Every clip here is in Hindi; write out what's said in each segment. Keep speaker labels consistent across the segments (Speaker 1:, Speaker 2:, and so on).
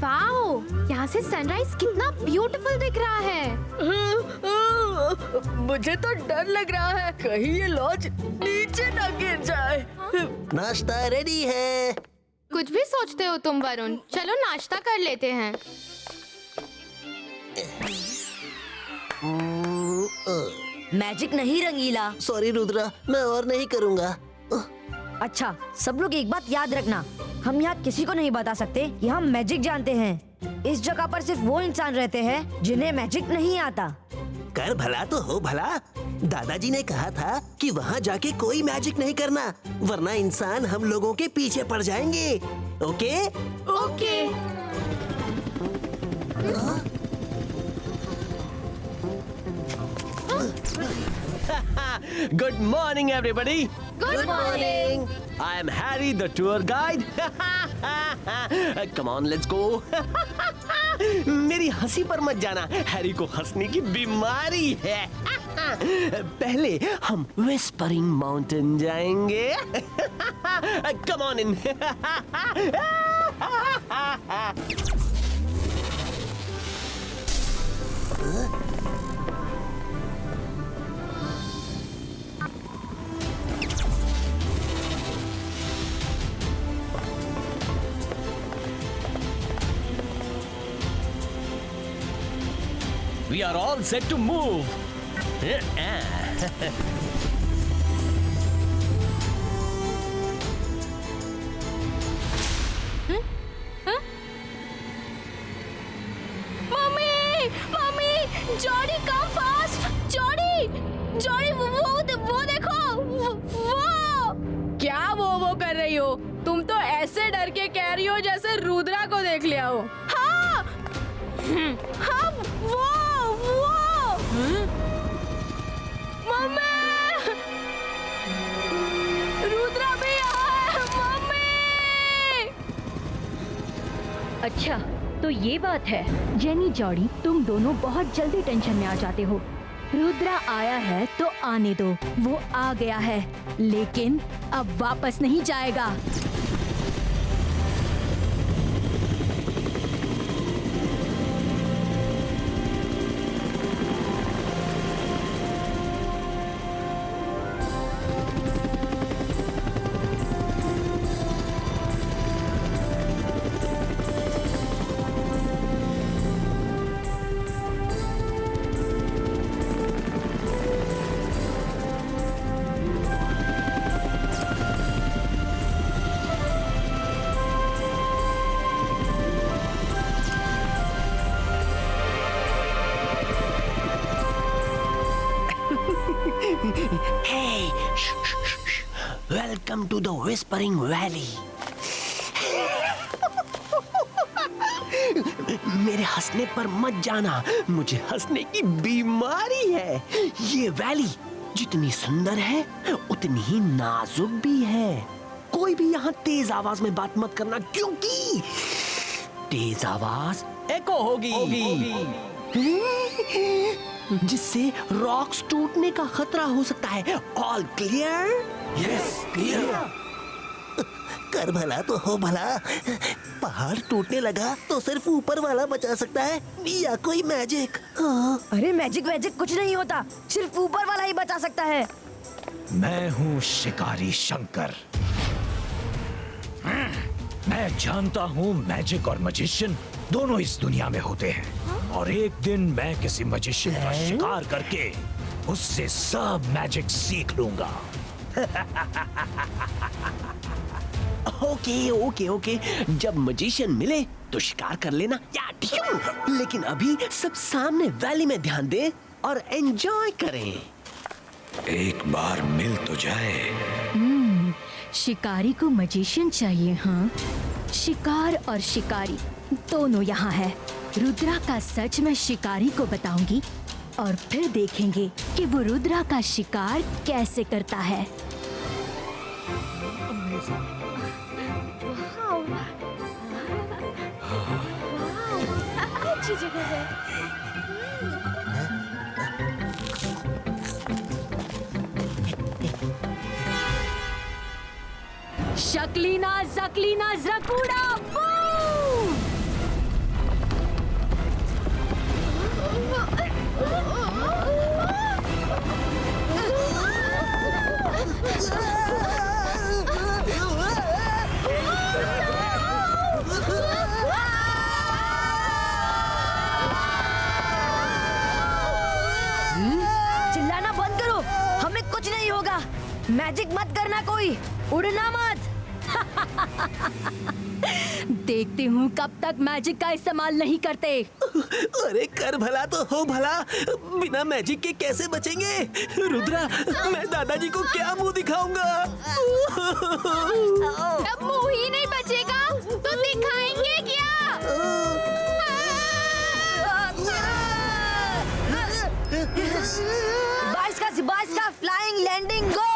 Speaker 1: वाओ, यहाँ से सनराइज कितना ब्यूटीफुल दिख रहा है।
Speaker 2: मुझे तो डर लग रहा है, कहीं ये लॉज नीचे ना गिर जाए।
Speaker 3: नाश्ता रेडी है।
Speaker 1: कुछ भी सोचते हो तुम वरुण, चलो नाश्ता कर लेते हैं।
Speaker 4: मैजिक नहीं रंगीला।
Speaker 3: सॉरी रुद्रा, मैं और नहीं करूँगा।
Speaker 4: अच्छा, सब लोग एक बात याद रखना, हम यहाँ किसी को नहीं बता सकते कि हम मैजिक जानते हैं। इस जगह पर सिर्फ वो इंसान रहते हैं जिन्हें मैजिक नहीं आता।
Speaker 3: कर भला तो हो भला। दादाजी ने कहा था कि वहाँ जाके कोई मैजिक नहीं करना, वरना इंसान हम लोगों के पीछे पड़ जाएंगे। Okay?
Speaker 1: Okay.
Speaker 5: Good morning, everybody.
Speaker 1: Good morning.
Speaker 5: I am Harry, the tour guide. Come on, let's go. मेरी हंसी पर मत जाना, हैरी को हंसने की बीमारी है। पहले हम विस्परिंग माउंटेन जाएंगे। Come on in. We are all set to move.
Speaker 1: Mummy, mummy, Jordi come fast. Jordi, Jordi, वो देखो, वो।
Speaker 2: क्या वो कर रही हो? तुम तो ऐसे डर के कह रही हो जैसे रुद्रा को देख लिया हो।
Speaker 1: हाँ, हाँ, वो।
Speaker 2: मम्मी, रुद्रा भी यहाँ है। मम्मी।
Speaker 6: अच्छा, तो ये बात है। जेनी, जॉडी, तुम दोनों बहुत जल्दी टेंशन में आ जाते हो। रुद्रा आया है तो आने दो, वो आ गया है, लेकिन अब वापस नहीं जाएगा।
Speaker 5: Hey, shh. Welcome to the Whispering Valley. मेरे हंसने पर मत जाना, मुझे हंसने की बीमारी है। ये वैली जितनी सुंदर है उतनी ही नाजुक भी है। कोई भी यहाँ तेज आवाज में बात मत करना, क्योंकि तेज आवाज एको होगी। जिससे रॉक्स टूटने का खतरा हो सकता है। All clear?
Speaker 3: Yes, clear. कर भला तो हो भला। पहाड़ टूटने लगा तो सिर्फ ऊपर वाला बचा सकता है, या कोई मैजिक।
Speaker 4: अरे मैजिक वैजिक कुछ नहीं होता, सिर्फ ऊपर वाला ही बचा सकता है।
Speaker 7: मैं हूँ शिकारी शंकर। मैं जानता हूँ मैजिक और मैजिशियन दोनों इस दुनिया में होते हैं, और एक दिन मैं किसी मैजिशियन का शिकार करके उससे सब मैजिक सीख लूंगा।
Speaker 5: ओके। जब मैजिशियन मिले तो शिकार कर लेना या ड्यू। लेकिन अभी सब सामने वैली में ध्यान दें और एंजॉय करें।
Speaker 7: एक बार मिल तो जाए।
Speaker 6: शिकारी को मैजिशियन चाहिए। हाँ, शिकार और शिकारी दोनों यहाँ है। रुद्रा का सच मैं शिकारी को बताऊंगी और फिर देखेंगे कि वो रुद्रा का शिकार कैसे करता है।
Speaker 1: अच्छी जगह है।
Speaker 6: शक्लीना जकलीना ज़कूड़ा बूम!
Speaker 4: चिल्लाना बंद करो, हमें कुछ नहीं होगा। मैजिक मत करना, कोई उड़ना मत।
Speaker 6: देखती हूँ कब तक मैजिक का इस्तेमाल नहीं करते।
Speaker 3: अरे कर भला तो हो भला, बिना मैजिक के कैसे बचेंगे? रुद्रा, मैं दादाजी को क्या मुंह दिखाऊंगा?
Speaker 1: अब मुंह ही नहीं बचेगा तो दिखाएंगे क्या?
Speaker 4: बाइस का फ्लाइंग लैंडिंग गो।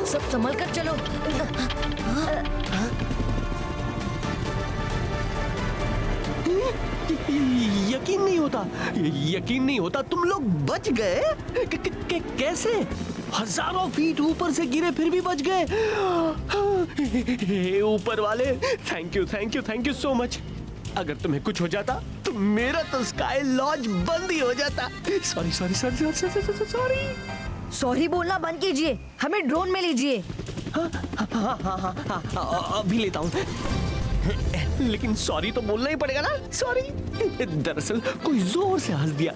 Speaker 4: सब संभल कर चलो।
Speaker 5: यकीन नहीं होता तुम लोग बच गए। कैसे? हजारों फीट ऊपर से गिरे फिर भी बच गए। हे ऊपर वाले, थैंक यू सो मच। अगर तुम्हें कुछ हो जाता तो मेरा तो स्काई लॉज बंद ही हो जाता। सॉरी।
Speaker 4: सॉरी बोलना बंद कीजिए, हमें ड्रोन में लीजिए।
Speaker 5: हाँ, अभी लेता हूँ। लेकिन सॉरी तो बोलना ही पड़ेगा ना। सॉरी। दरअसल कोई जोर से हंस दिया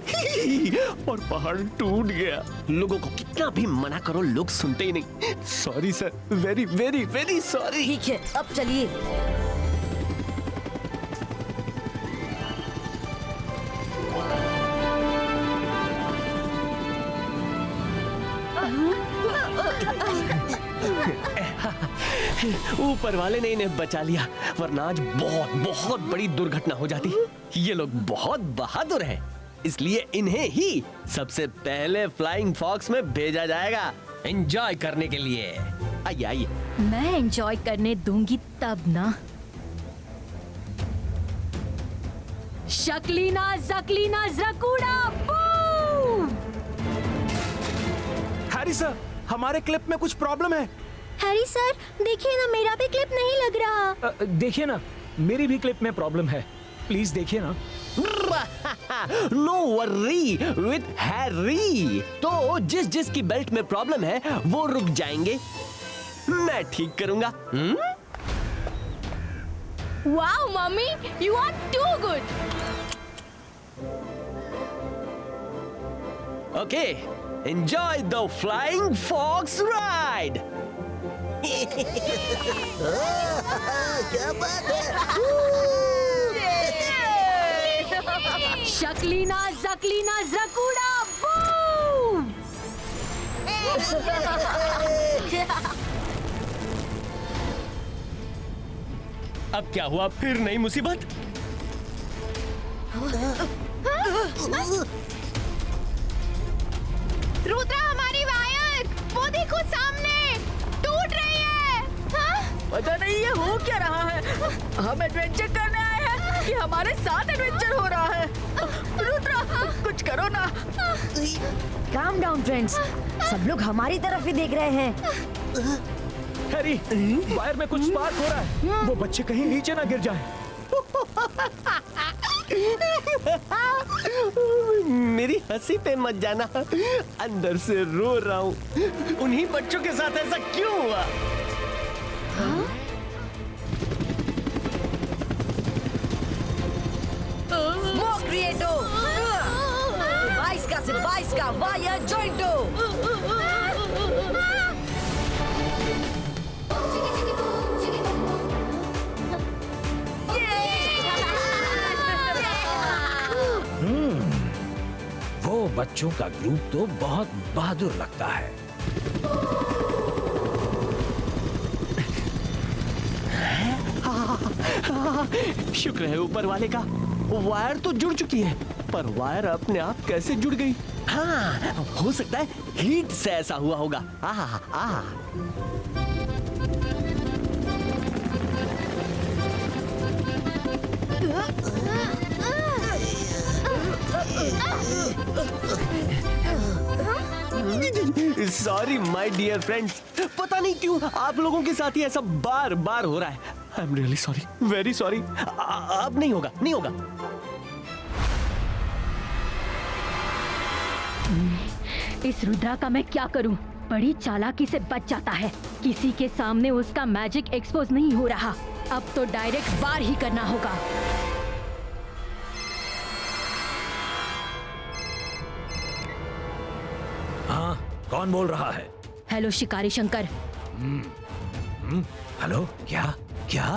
Speaker 5: और पहाड़ टूट गया। लोगों को कितना भी मना करो, लोग सुनते ही नहीं। Sorry sir, very very very sorry.
Speaker 4: ठीक है, अब चलिए।
Speaker 5: ऊपर वाले ने इन्हें बचा लिया, वरना आज बहुत बहुत बड़ी दुर्घटना हो जाती। ये लोग बहुत बहादुर हैं, इसलिए इन्हें ही सबसे पहले फ्लाइंग फॉक्स में भेजा जाएगा एंजॉय करने के लिए। आइए आइए।
Speaker 6: मैं एंजॉय करने दूंगी तब ना। शक्लीना जकलीना ज़कूड़ा बूम!
Speaker 8: हैरी सर, हमारे क्लिप में कुछ प्रॉब्लम है।
Speaker 1: हैरी सर, देखिए ना, मेरा भी क्लिप नहीं लग रहा।
Speaker 7: देखिए ना, मेरी भी क्लिप में प्रॉब्लम है, प्लीज देखिए ना।
Speaker 5: No worry with Harry. तो जिस की बेल्ट में प्रॉब्लम है वो रुक जाएंगे, मैं ठीक करूंगा।
Speaker 2: Wow mummy, you are too good.
Speaker 5: Okay, enjoy the flying fox ride.
Speaker 3: क्या बात है?
Speaker 6: शक्लीना जकलीना ज़कूड़ा बूम!
Speaker 5: अब क्या हुआ? फिर नई मुसीबत?
Speaker 1: रुद्रा, हमारी वायर वो देखो सामने टूट रही है। हाँ?
Speaker 2: पता नहीं ये हो क्या रहा है। हम एडवेंचर करने आए हैं कि हमारे साथ एडवेंचर हो रहा है। रुद्रा, कुछ करो ना।
Speaker 4: काम डाउन फ्रेंड्स, सब लोग हमारी तरफ ही देख रहे हैं।
Speaker 7: हैरी, वायर में कुछ स्पार्क हो रहा है, वो बच्चे कहीं नीचे ना गिर जाए।
Speaker 5: मेरी हंसी पे मत जाना, अंदर से रो रहा हूँ। उन्हीं बच्चों के साथ ऐसा क्यों हुआ?
Speaker 4: स्मोक क्रिएटो, 22 का वायर जॉइंटो।
Speaker 7: वो बच्चों का ग्रुप तो बहुत बहादुर लगता है।
Speaker 5: शुक्र है ऊपर वाले का, वायर तो जुड़ चुकी है, पर वायर अपने आप कैसे जुड़ गई? हाँ, हो सकता है हीट से ऐसा हुआ होगा। सॉरी माय डियर फ्रेंड्स, पता नहीं क्यों आप लोगों के साथ ही ऐसा बार बार हो रहा है। I am really sorry, very sorry. अब नहीं होगा, नहीं होगा।
Speaker 6: इस रुद्रा का मैं क्या करूं? बड़ी चालाकी से बच जाता है। किसी के सामने उसका मैजिक एक्सपोज नहीं हो रहा। अब तो डायरेक्ट वार ही करना होगा।
Speaker 7: हाँ, कौन बोल रहा है?
Speaker 6: हेलो शिकारी शंकर।
Speaker 7: हेलो, क्या क्या?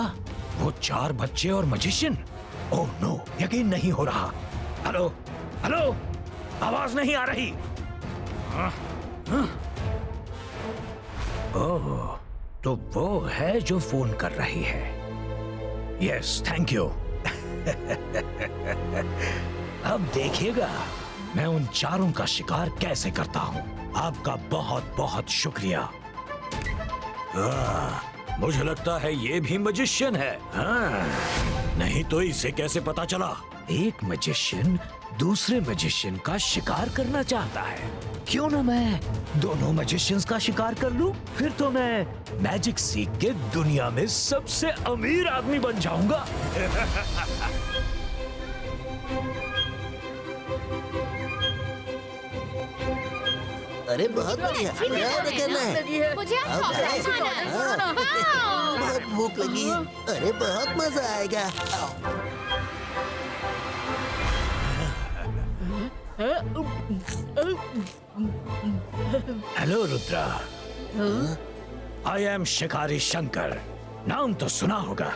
Speaker 7: वो 4 बच्चे और मजिशियन? ओह नो, यकीन नहीं हो रहा। हेलो हेलो, आवाज नहीं आ रही। ओह, तो वो है जो फोन कर रही है। Yes, thank you. अब देखिएगा मैं उन 4 का शिकार कैसे करता हूँ। आपका बहुत बहुत शुक्रिया। मुझे लगता है ये भी मजिशियन है। हाँ, नहीं तो इसे कैसे पता चला? एक मजिशियन दूसरे मजिशियन का शिकार करना चाहता है। क्यों ना मैं दोनों मजिशियंस का शिकार कर लूं? फिर तो मैं मैजिक सीख के दुनिया में सबसे अमीर आदमी बन जाऊंगा।
Speaker 3: अरे बहुत बढ़िया, और करना है।
Speaker 1: मुझे अब
Speaker 3: आओ,
Speaker 1: चॉकलेट खाना है।
Speaker 3: हाँ।
Speaker 1: वाओ!
Speaker 3: बहुत भूख लगी है। अरे बहुत मजा आएगा। आओ।
Speaker 7: हेलो रुद्रा, आई एम शिकारी शंकर। नाम तो सुना होगा।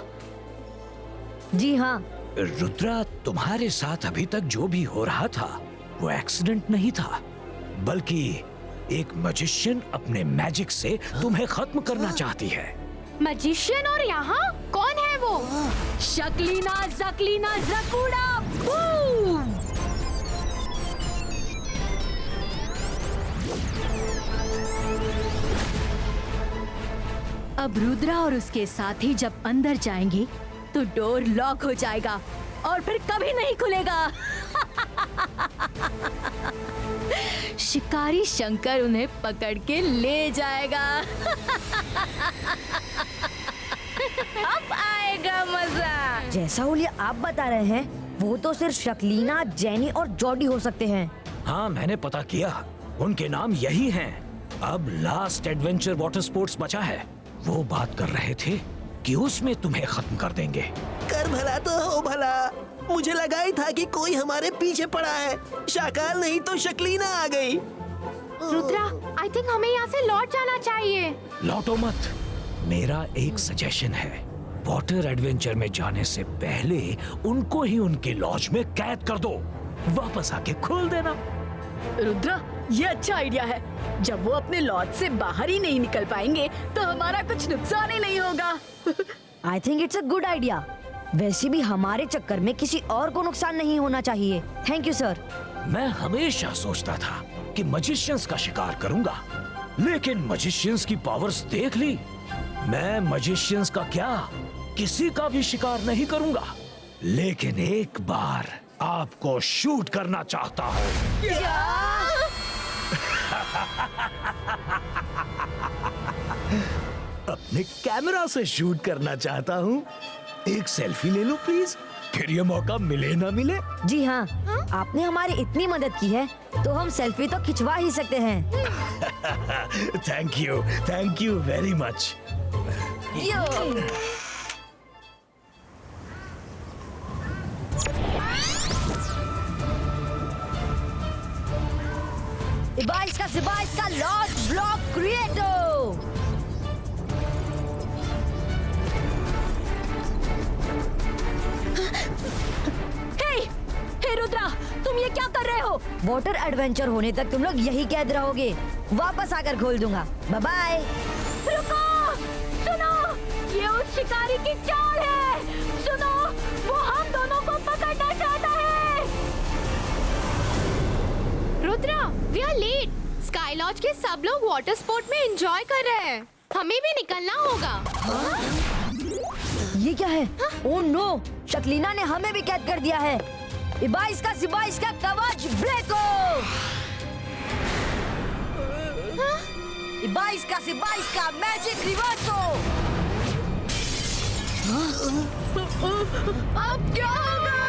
Speaker 4: जी हाँ।
Speaker 7: रुद्रा, तुम्हारे साथ अभी तक जो भी हो रहा था वो एक्सीडेंट नहीं था, बल्कि एक मजिशियन अपने मैजिक से तुम्हें खत्म करना चाहती है।
Speaker 1: मजिशियन? और यहाँ कौन है वो?
Speaker 6: शकलीना जकलीना जकूड़ा। बूम! अब रुद्रा और उसके साथी जब अंदर जाएंगे तो डोर लॉक हो जाएगा और फिर कभी नहीं खुलेगा। शिकारी शंकर उन्हें पकड़ के ले जाएगा।
Speaker 2: अब आएगा मजा।
Speaker 4: जैसा ओलिया आप बता रहे हैं, वो तो सिर्फ शकलीना, जेनी और जॉडी हो सकते हैं।
Speaker 7: हाँ, मैंने पता किया, उनके नाम यही हैं। अब लास्ट एडवेंचर वाटर स्पोर्ट्स बचा है। वो बात कर रहे थे कि उसमें तुम्हें खत्म कर देंगे।
Speaker 3: कर भला तो हो भला। मुझे लगा ही था कि कोई हमारे पीछे पड़ा है। शाकाल नहीं तो शकलीना आ गई।
Speaker 1: रुद्रा, आई थिंक हमें यहाँ से लौट जाना चाहिए।
Speaker 7: लौटो मत। मेरा एक सजेशन है, वाटर एडवेंचर में जाने से पहले उनको ही उनके लॉज में कैद कर दो, वापस आके खोल देना।
Speaker 2: रुद्रा, ये अच्छा आइडिया है। जब वो अपने लॉज से बाहर ही नहीं निकल पाएंगे तो हमारा कुछ नुकसान ही नहीं होगा।
Speaker 4: I think it's a good idea. वैसे भी हमारे चक्कर में किसी और को नुकसान नहीं होना चाहिए। Thank you sir.
Speaker 7: मैं हमेशा सोचता था कि मजिशियंस का शिकार करूंगा, लेकिन मजिशियंस की पावर्स देख ली। मैं मजिशियंस का क्या, किसी का भी शिकार नहीं करूंगा, लेकिन एक बार आपको शूट करना चाहता हूँ। अपने कैमरा से शूट करना चाहता हूँ। एक सेल्फी ले लो प्लीज, फिर ये मौका मिले ना मिले।
Speaker 4: जी हाँ, आपने हमारी इतनी मदद की है तो हम सेल्फी तो खिंचवा ही सकते हैं।
Speaker 7: Thank you very much.
Speaker 4: Ibais का लॉज ब्लॉक क्रिएटो।
Speaker 6: हे रुद्रा, तुम ये क्या कर रहे हो?
Speaker 4: वाटर एडवेंचर होने तक तुम लोग यही कैद रहोगे। वापस आकर खोल दूंगा। Bye bye.
Speaker 6: रुको, सुनो, ये उस शिकारी की चाल है। सुनो, वो हम दोनों को पकड़ना चाहता है।
Speaker 1: Rudra, we are late. Sky lodge के सब लोग वाटर स्पोर्ट में एंजॉय कर रहे हैं। हमें भी निकलना होगा।
Speaker 4: ये क्या है? ओह नो, शकलीना ने हमें भी कैद कर दिया है। इबाइस का कवच ब्रेको।
Speaker 1: हाँ?
Speaker 4: 22 का मैजिक रिवर्सो।
Speaker 2: अब क्या होगा?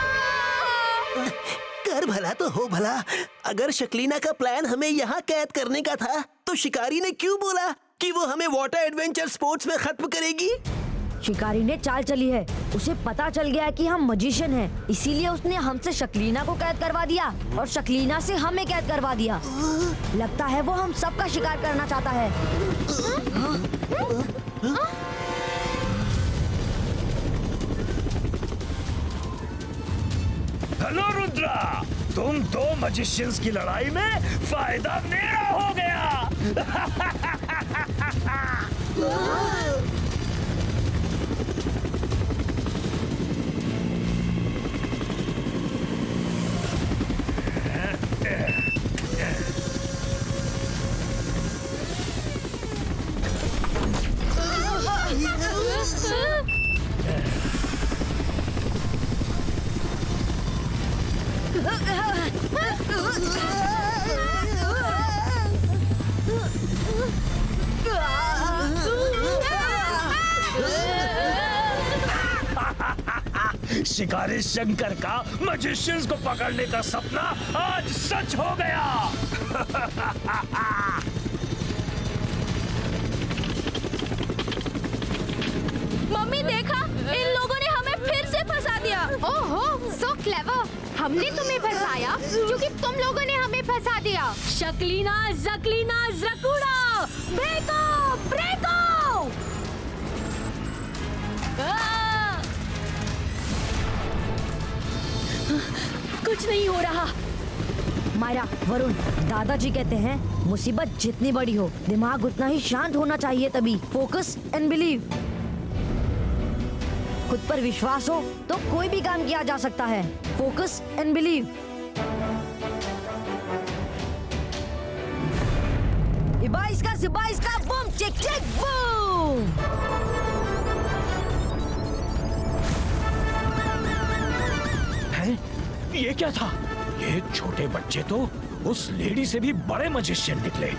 Speaker 3: कर भला तो हो भला। अगर शक्लीना का प्लान हमें यहाँ कैद करने का था तो शिकारी ने क्यों बोला कि वो हमें वाटर एडवेंचर स्पोर्ट्स में खत्म करेगी?
Speaker 4: शिकारी ने चाल चली है, उसे पता चल गया है कि हम मजिशियन हैं, इसीलिए उसने हमसे शक्लीना को कैद करवा दिया और शक्लीना से हमें कैद करवा दिया। लगता है वो हम सबका शिकार करना चाहता है।
Speaker 7: हेलो रुद्रा, तुम दो मजिशियंस की लड़ाई में फायदा मेरा हो गया। शिकारी शंकर का मजिशियंस को पकड़ने का सपना आज सच हो गया।
Speaker 1: मम्मी देखा, इन लोगों ने हमें फिर से फंसा दिया। ओहो, सो क्लेवर। हमने तुम्हें फंसाया क्योंकि तुम लोगों ने हमें फंसा दिया।
Speaker 6: शक्लीना, जक्लीना, जकूड़ा, ब्रेको, ब्रेको। कुछ नहीं हो रहा।
Speaker 4: मायरा, वरुण, दादाजी कहते हैं मुसीबत जितनी बड़ी हो दिमाग उतना ही शांत होना चाहिए। तभी फोकस एंड बिलीव। खुद पर विश्वास हो तो कोई भी काम किया जा सकता है। Focus and believe. 22 का बूम चिक चिक बूम।
Speaker 7: हैं? ये क्या था? ये छोटे बच्चे तो उस लेडी से भी बड़े मजिशियन निकले।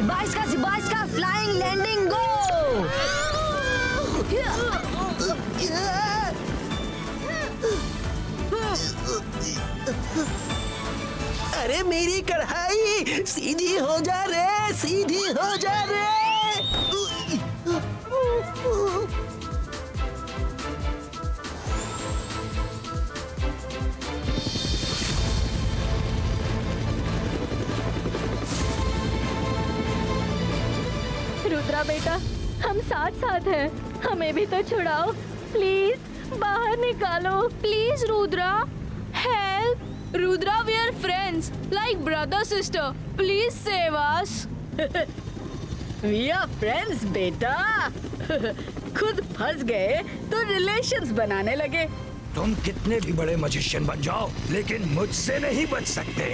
Speaker 4: 22 का फ्लाइंग लैंडिंग गो।
Speaker 3: अरे मेरी कढ़ाई सीधी हो जा रे, सीधी हो जा रे।
Speaker 6: रुद्रा बेटा, हम साथ साथ हैं, हमें भी तो छुड़ाओ प्लीज, बाहर निकालो
Speaker 1: please Rudra, help. Rudra, we are friends like brother sister, please save us.
Speaker 2: We are friends बेटा। खुद फंस गए तो रिलेशंस बनाने लगे।
Speaker 7: तुम कितने भी बड़े मजिशियन बन जाओ लेकिन मुझसे नहीं बच सकते।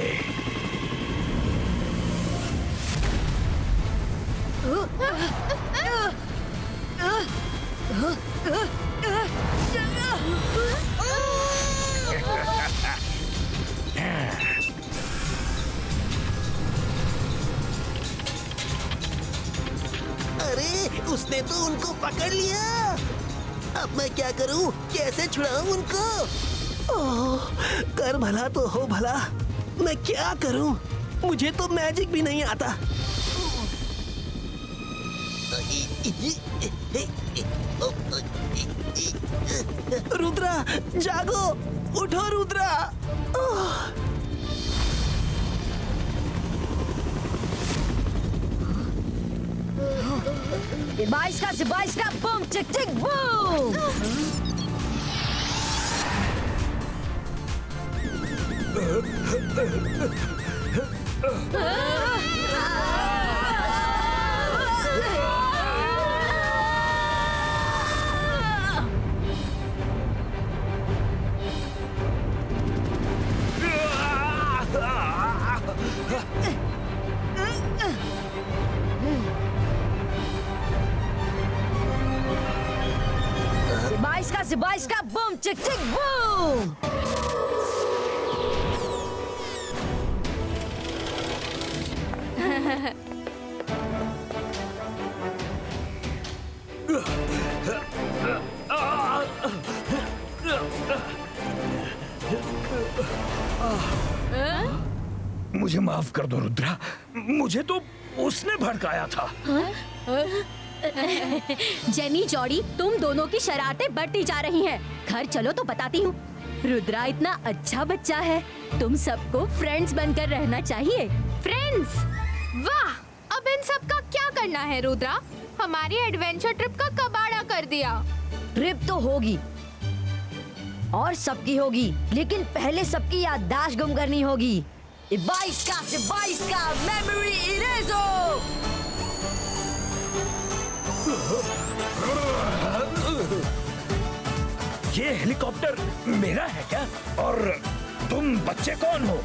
Speaker 3: अरे उसने तो उनको पकड़ लिया। अब मैं क्या करूं? कैसे छुड़ाऊं उनको? ओह, कर भला तो हो भला। मैं क्या करूं? मुझे तो मैजिक भी नहीं आता। रुद्रा, जागो, उठो रुद्रा। ओह।
Speaker 4: 22 का बूम चिक चिक बूम। बाईस का बूम चिक चिक बूम।
Speaker 7: मुझे माफ कर दो रुद्रा, मुझे तो उसने भड़काया था।
Speaker 6: जेनी जॉडी, तुम दोनों की शरारतें बढ़ती जा रही हैं। घर चलो तो बताती हूँ। रुद्रा इतना अच्छा बच्चा है, तुम सबको फ्रेंड्स बनकर रहना चाहिए।
Speaker 1: फ्रेंड्स? वाह! अब इन सब का क्या करना है रुद्रा? हमारी एडवेंचर ट्रिप का कबाड़ा कर दिया।
Speaker 4: ट्रिप तो होगी और सबकी होगी, लेकिन पहले सबकी याददाश्त गुम करनी होगी। 22 का मेमोरी इरेजर।
Speaker 7: ये हेलीकॉप्टर मेरा है क्या? और तुम बच्चे कौन हो?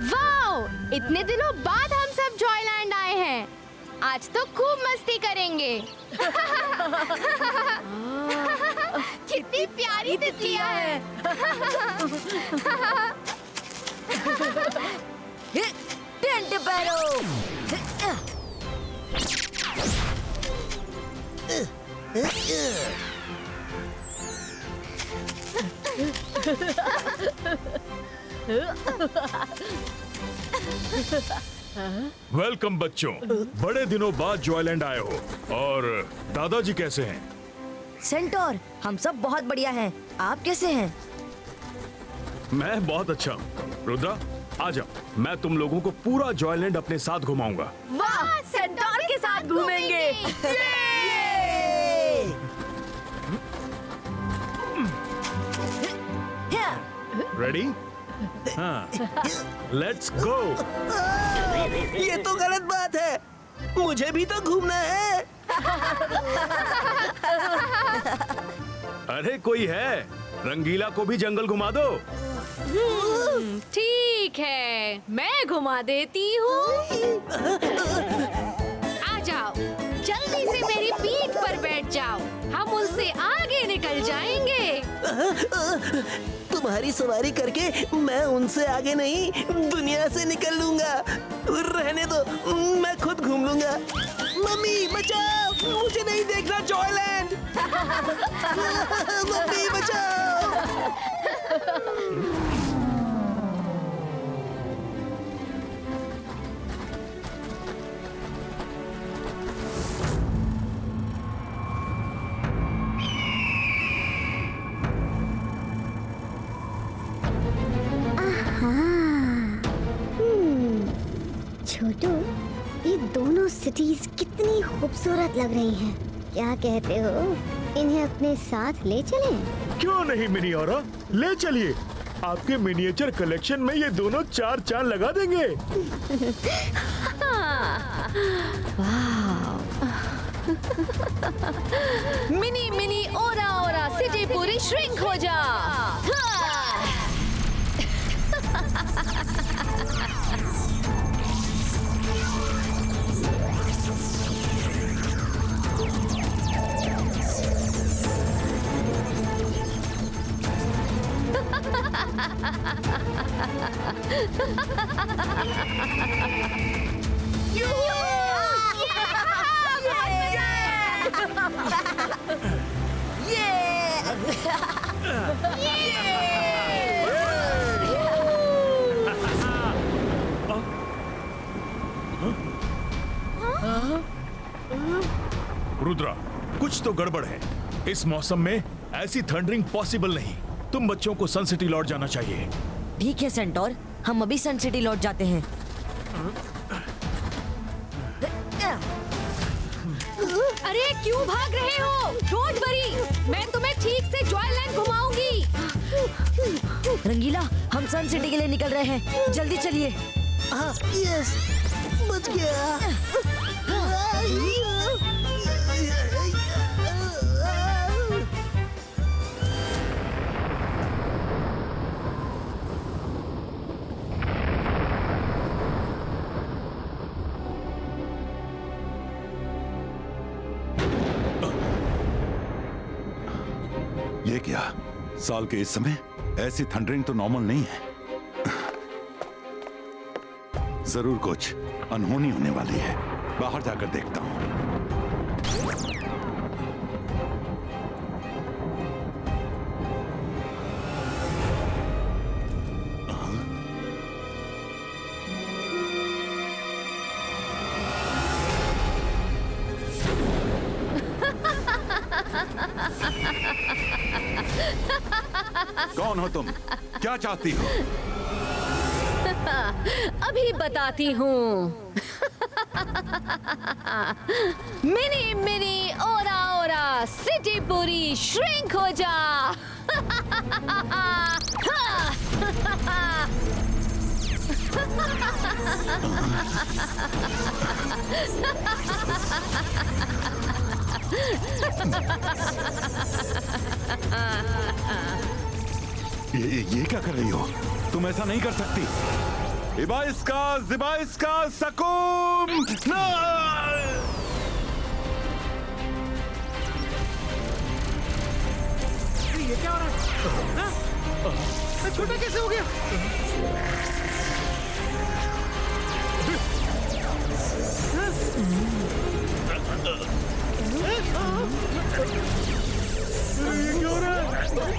Speaker 1: वाओ! इतने दिनों बाद हम सब जॉयलैंड आए हैं। आज तो खूब मस्ती करेंगे। कितनी प्यारी तितलियां हैं।
Speaker 4: टेंट पैरो।
Speaker 9: वेलकम बच्चों, बड़े दिनों बाद जॉयलैंड आए हो। और दादाजी कैसे हैं?
Speaker 4: सेंटोर, हम सब बहुत बढ़िया हैं। आप कैसे हैं?
Speaker 9: मैं बहुत अच्छा हूँ। रुद्रा, आ जाओ, मैं तुम लोगों को पूरा जॉयलैंड अपने साथ घुमाऊंगा।
Speaker 2: वाह! सेंटोर के साथ घूमेंगे।
Speaker 9: रेडी? हाँ, लेट्स गो।
Speaker 3: ये तो गलत बात है, मुझे भी तो घूमना है।
Speaker 9: अरे कोई है, रंगीला को भी जंगल घुमा दो।
Speaker 1: ठीक है, मैं घुमा देती हूँ। आ जाओ, जल्दी से मेरी पीठ पर बैठ जाओ, हम उनसे आगे निकल जाएंगे।
Speaker 3: तुम्हारी सवारी करके मैं उनसे आगे नहीं, दुनिया से निकल लूंगा। रहने दो, मैं खुद घूम लूंगा। मम्मी बचाओ, मुझे नहीं देखना जॉयलैंड। मम्मी बचाओ।
Speaker 10: छोटू, ये दोनों सिटीज कितनी खूबसूरत लग रही हैं। क्या कहते हो, इन्हें अपने साथ ले चलें?
Speaker 9: क्यों नहीं मिनी औरा, ले चलिए। आपके मिनिएचर कलेक्शन में ये दोनों 4 चांद लगा देंगे।
Speaker 1: मिनी मिनी ओरा ओरा सिटी पूरी श्रिंक हो जा।
Speaker 9: रुद्रा, कुछ तो गड़बड़ है। इस मौसम में ऐसी थंडरिंग पॉसिबल नहीं। तुम बच्चों को सन सिटी लौट जाना चाहिए।
Speaker 4: ठीक है सेंटोर, हम अभी सन सिटी लौट जाते हैं।
Speaker 1: क्यों भाग रहे हो? डोंट वरी, मैं तुम्हें ठीक से जॉयलैंड घुमाऊंगी।
Speaker 4: रंगीला, हम सन सिटी के लिए निकल रहे हैं, जल्दी चलिए।
Speaker 3: हाँ, यस, बच गया।
Speaker 11: ये क्या? साल के इस समय ऐसी थंडरिंग तो नॉर्मल नहीं है। जरूर कुछ अनहोनी होने वाली है। बाहर जाकर देखता हूं। कौन हो तुम? क्या चाहती हो?
Speaker 6: अभी बताती हूँ। मिनी मिनी ओरा ओरा सिटी पूरी श्रिंक हो जा।
Speaker 11: ये क्या कर रही हो? तुम ऐसा नहीं कर सकती। इबाइस्का जिबाइस्का सकुम ना!
Speaker 8: ये क्या हो रहा है? हाँ? छोटा कैसे हो गया?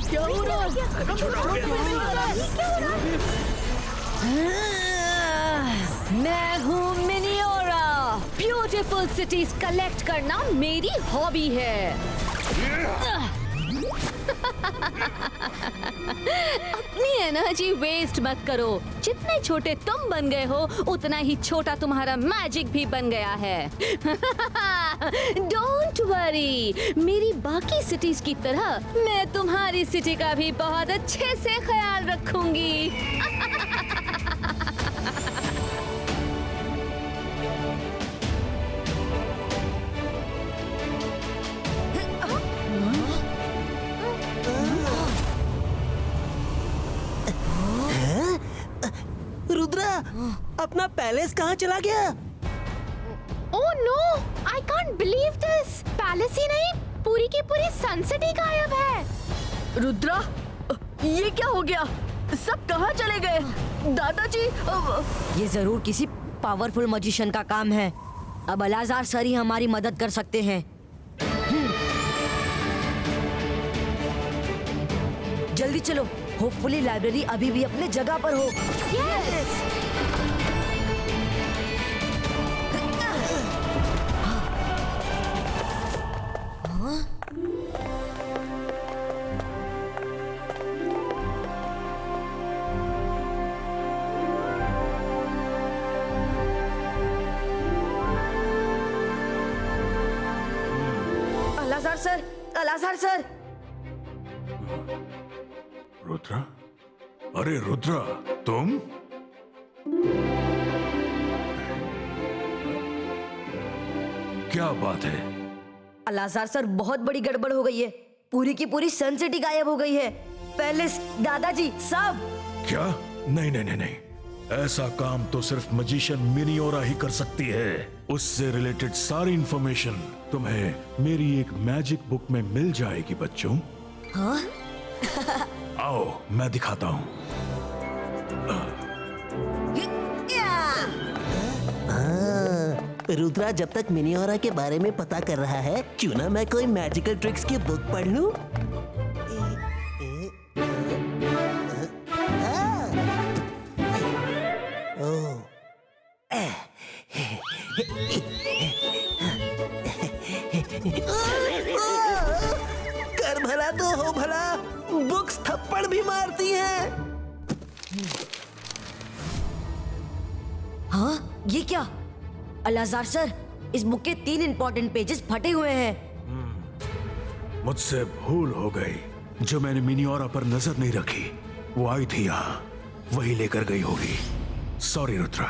Speaker 2: क्या हो रहा है?
Speaker 6: मैं हूँ मिनियोरा। ब्यूटीफुल सिटीज कलेक्ट करना मेरी हॉबी है। अपनी एनर्जी वेस्ट मत करो। जितने छोटे तुम बन गए हो, उतना ही छोटा तुम्हारा मैजिक भी बन गया है। डोंट वरी, मेरी बाकी सिटीज की तरह मैं तुम्हारी सिटी का भी बहुत अच्छे से ख्याल रखूंगी।
Speaker 3: रुद्रा, अपना पैलेस कहाँ चला गया?
Speaker 1: Oh no, I can't believe this. Palace ही नहीं, पूरी की पूरी सन सिटी गायब है।
Speaker 2: रुद्रा, ये क्या हो गया? सब कहाँ चले गए? दादाजी,
Speaker 4: ये जरूर किसी पावरफुल मजिशियन का काम है। अब अलाजार सर ही हमारी मदद कर सकते हैं। जल्दी चलो, होपफुली लाइब्रेरी अभी भी अपने जगह पर हो। अलाजार सर, अलाजार सर।
Speaker 9: रुद्रा? अरे रुद्रा, तुम? क्या बात है?
Speaker 4: अलाजार सर, बहुत बड़ी गड़बड़ हो गई है। पूरी की पूरी सन सिटी गायब हो गई है। पैलेस, दादाजी, सब।
Speaker 9: क्या? नहीं नहीं नहीं नहीं, ऐसा काम तो सिर्फ मजिशियन मिनियोरा ही कर सकती है। उससे रिलेटेड सारी इंफॉर्मेशन तुम्हें मेरी एक मैजिक बुक में मिल जाएगी बच्चों।
Speaker 4: हाँ?
Speaker 9: आओ, मैं दिखाता हूँ।
Speaker 3: रुद्रा जब तक मिनियोरा के बारे में पता कर रहा है, क्यों ना मैं कोई मैजिकल ट्रिक्स की बुक पढ़ लूं? कर भला तो हो भला, बुक्स थप्पड़ भी मारती हैं।
Speaker 4: हाँ? ये क्या? अलाजार सर, इस बुक के 3 इंपॉर्टेंट पेजेस फटे हुए हैं।
Speaker 9: मुझसे भूल हो गई। जो मैंने मिनियोरा पर नजर नहीं रखी, वो आई थी यहाँ, वही लेकर गई होगी। सॉरी रुद्रा।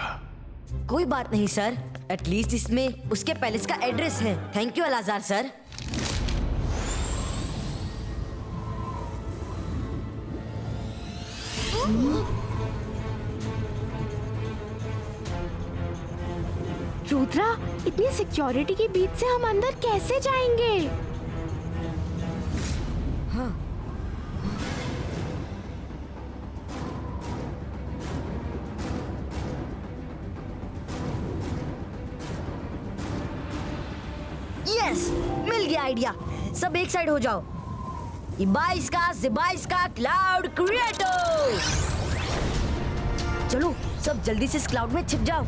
Speaker 4: कोई बात नहीं सर, एटलीस्ट इसमें उसके पैलेस का एड्रेस है। थैंक यू अलाजार सर।
Speaker 1: रुद्रा, इतनी सिक्योरिटी के बीच से हम अंदर कैसे जाएंगे?
Speaker 4: यस, मिल गया आइडिया। सब एक साइड हो जाओ। इबाइस्का जिबाइस्का क्लाउड क्रिएटो। चलो सब जल्दी से इस क्लाउड में छिप जाओ।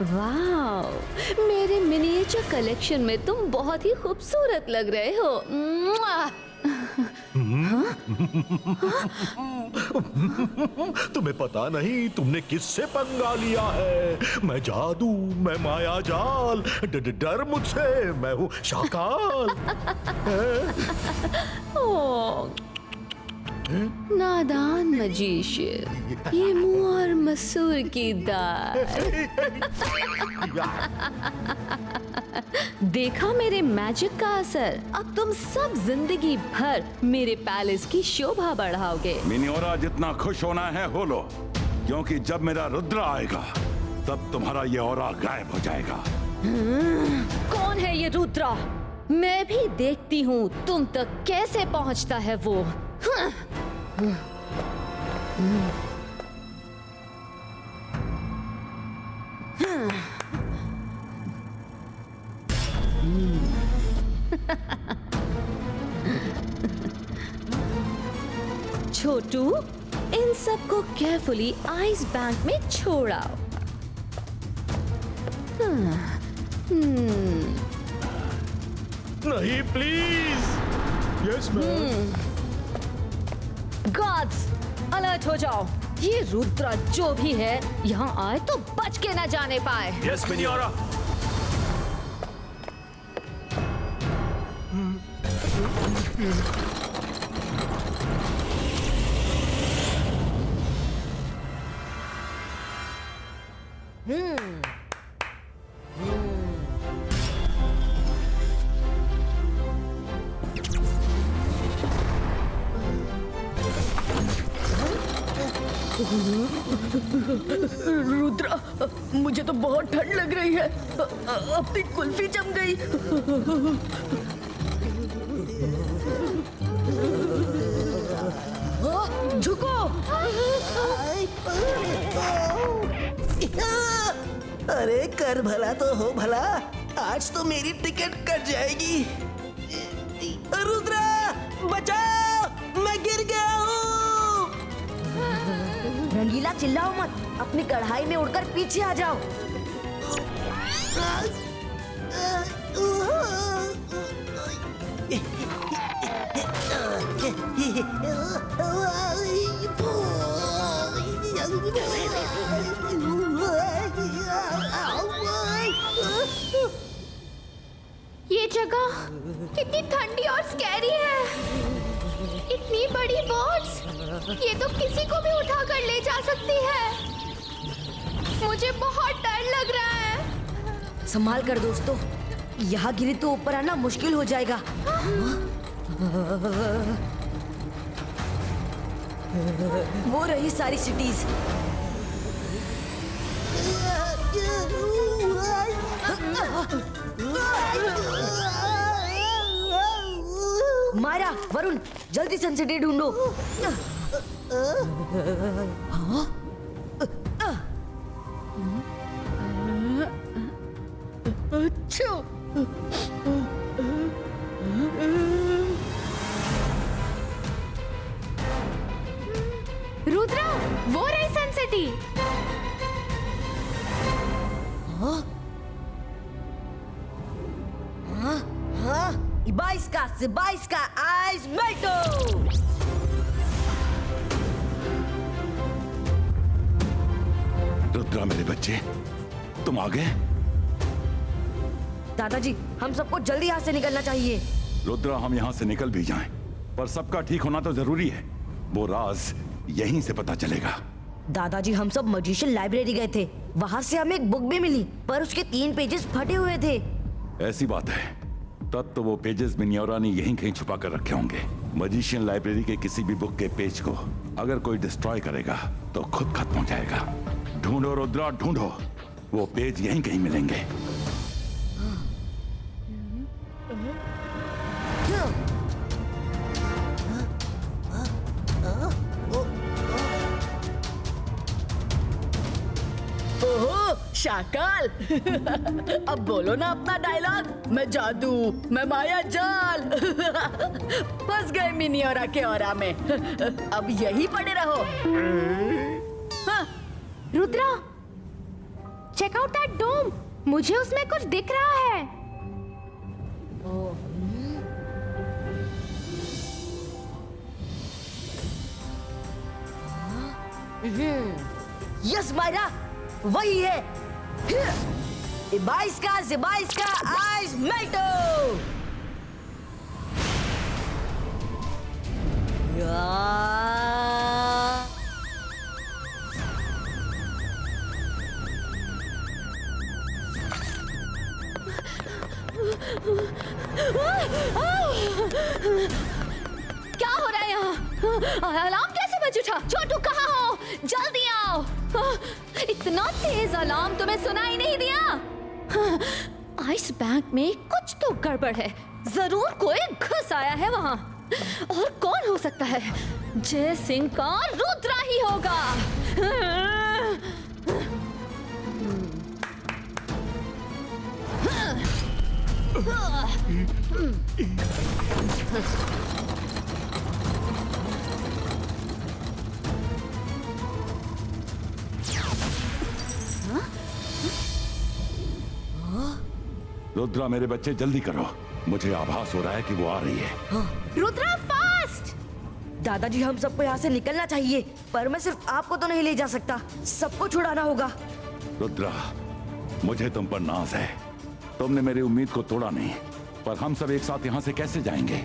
Speaker 6: वाह, मेरे मिनिएचर कलेक्शन में तुम बहुत ही खूबसूरत लग रहे हो। मुआ!
Speaker 9: तुम्हें पता नहीं तुमने किससे पंगा लिया है। मैं जादू, मैं माया जाल, डर मुझसे, मैं हूँ शाकाल।
Speaker 6: ओह, नादान मजीशियन, ये मुंह और मसूर की दाल। देखा मेरे मैजिक का असर। अब तुम सब जिंदगी भर मेरे पैलेस की शोभा बढ़ाओगे।
Speaker 11: मिनियोरा, जितना खुश होना है हो लो, क्योंकि जब मेरा रुद्र आएगा तब तुम्हारा ये ऑरा गायब हो जाएगा।
Speaker 6: कौन है ये रुद्रा? मैं भी देखती हूँ तुम तक कैसे पहुँचता है वो। छोटू, इन सबको केयरफुली आइस बैंक में छोड़ाओ।
Speaker 9: नहीं please. Yes ma'am.
Speaker 6: Gods, alert हो जाओ। ये रुद्रा जो भी है यहाँ आए तो बच के न जाने पाए।
Speaker 9: यस मिनियोरा।
Speaker 2: रुद्रा, मुझे तो बहुत ठंड लग रही है। अपनी कुल्फी जम गई।
Speaker 4: झुको।
Speaker 3: अरे कर भला तो हो भला, आज तो मेरी टिकट कट जाएगी। रुद्रा बचाओ, मैं गिर गया हूँ।
Speaker 4: रंगीला चिल्लाओ मत, अपनी कढ़ाई में उड़कर पीछे आ जाओ।
Speaker 1: ये जगह कितनी ठंडी और स्कैरी है। इतनी बड़ी बोट्स, ये तो किसी को भी उठाकर ले जा सकती है। मुझे बहुत डर लग रहा है।
Speaker 4: संभाल कर दोस्तों, यहाँ गिरे तो ऊपर आना मुश्किल हो जाएगा। वो रही सारी सिटीज। मायरा, वरुण, जल्दी सेंसिटिव ढूंढो।
Speaker 2: अच्छा।
Speaker 1: रुद्रा, वो रही सेंसिटी।
Speaker 4: इबाइस्का, सिबाइस्का, आइस मेल्टो।
Speaker 11: रुद्रा मेरे बच्चे, तुम आ गए?
Speaker 4: दादाजी, हम सबको जल्दी यहाँ से निकलना चाहिए।
Speaker 11: रुद्रा, हम यहाँ से निकल भी जाएं, पर सबका ठीक होना तो जरूरी है। वो राज यहीं से पता चलेगा।
Speaker 4: दादाजी, हम सब मजिशियन लाइब्रेरी गए थे, वहाँ से हमें एक बुक भी मिली, पर उसके 3 पेजेस फटे हुए थे।
Speaker 11: ऐसी बात है, तब तो वो पेजेस मिनियोरा ने यहीं कहीं छुपा कर रखे होंगे। मजिशियन लाइब्रेरी के किसी भी बुक के पेज को अगर कोई डिस्ट्रॉय करेगा तो खुद खत्म हो जाएगा। ढूंढो रुद्रा, ढूंढो, वो पेज यहीं कहीं मिलेंगे।
Speaker 2: शाकाल, अब बोलो ना अपना डायलॉग। मैं जादू, मैं माया जाल। फंस गए मिनियोरा के ऑरा में। अब यही पड़े रहो।
Speaker 1: हाँ, रुद्रा, चेक आउट दैट डोम। मुझे उसमें कुछ दिख रहा है।
Speaker 4: यस मायरा, वही है। इबाइस्का, सिबाइस्का, आइस मेल्टो।
Speaker 1: क्या हो रहा है यहाँ? अलार्म कैसे बज उठा? छोटू कहाँ हो? जल्दी आओ। इतना तेज अलार्म तुम्हें सुनाई नहीं दिया? आइस बैंक में कुछ तो गड़बड़ है। जरूर कोई घुस आया है वहाँ। और कौन हो सकता है? जय सिंह का रुद्रा ही होगा।
Speaker 11: रुद्रा मेरे बच्चे, जल्दी करो, मुझे आभास हो रहा है कि वो आ रही है।
Speaker 1: रुद्रा, फास्ट!
Speaker 4: दादाजी, हम सबको यहाँ से निकलना चाहिए, पर मैं सिर्फ आपको तो नहीं ले जा सकता, सबको छुड़ाना होगा।
Speaker 11: रुद्रा, मुझे तुम पर नाज है। तुमने मेरी उम्मीद को तोड़ा नहीं, पर हम सब एक साथ यहाँ से कैसे जाएंगे?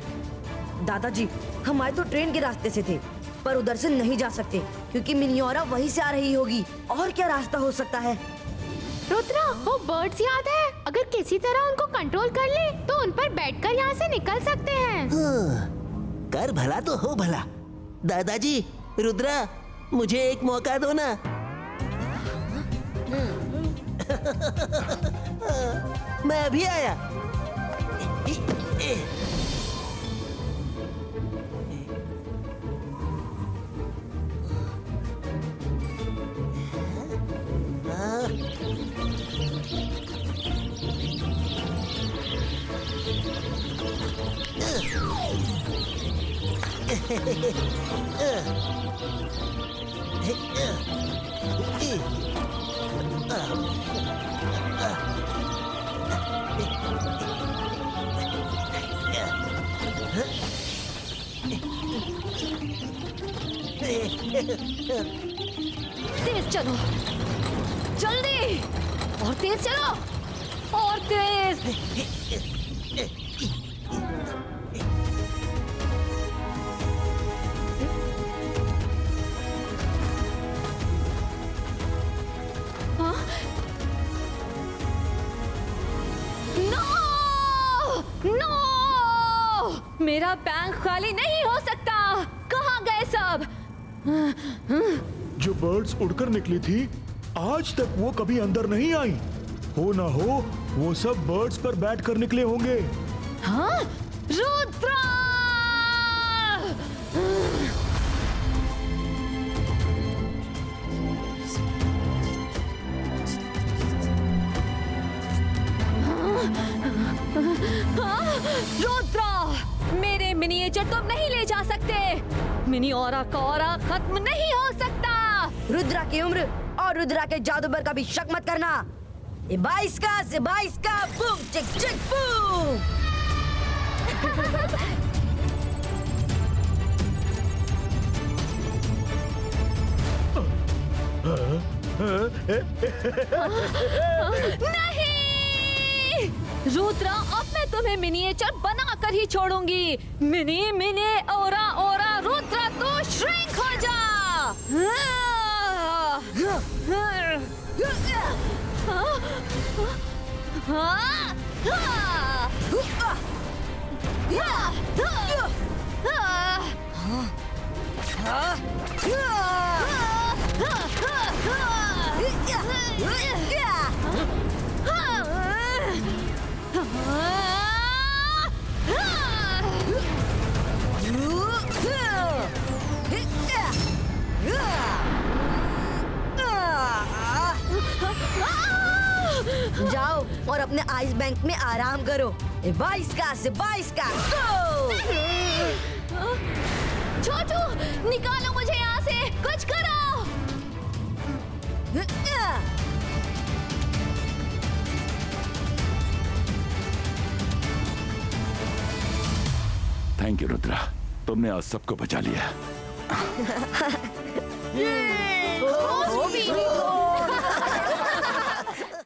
Speaker 4: दादाजी, हम आए तो ट्रेन के रास्ते से थे, पर उधर से नहीं जा सकते क्योंकि मिनियोरा वहीं से आ रही होगी। और क्या रास्ता हो सकता है?
Speaker 1: रुद्रा, वो बर्ड्स याद है? अगर किसी तरह उनको कंट्रोल कर ले तो उन पर बैठकर यहाँ से निकल सकते हैं।
Speaker 3: कर भला तो हो भला। दादाजी, रुद्रा, मुझे एक मौका दो ना। मैं अभी आया।
Speaker 1: तेज चलो, जल्दी, और तेज चलो, और तेज। मेरा बैंक खाली नहीं हो सकता। कहाँ गए सब?
Speaker 9: जो बर्ड्स उड़कर निकली थी, आज तक वो कभी अंदर नहीं आई। हो ना हो, वो सब बर्ड्स पर बैठ कर निकले होंगे।
Speaker 1: हाँ? रुद्रा!
Speaker 6: रुद्रा, मेरे मिनिएचर तुम नहीं ले जा सकते। मिनी ऑरा का ऑरा खत्म नहीं हो सकता।
Speaker 4: रुद्रा की उम्र और रुद्रा के जादू पर कभी शक मत करना। ये 22 का बूम चिक चिक बूम।
Speaker 6: नहीं रुद्रा, अब मैं तुम्हें मिनिएचर बनाकर ही छोड़ूंगी। मिनी मिनी ओरा ओरा रुद्रा, तू श्रिंक हो जा।
Speaker 4: जाओ और अपने आइस बैंक में आराम करो। 22 का गो!
Speaker 6: छोटू, निकालो मुझे यहाँ से, कुछ करो।
Speaker 11: थैंक यू रुद्रा, तुमने आज सबको बचा लिया।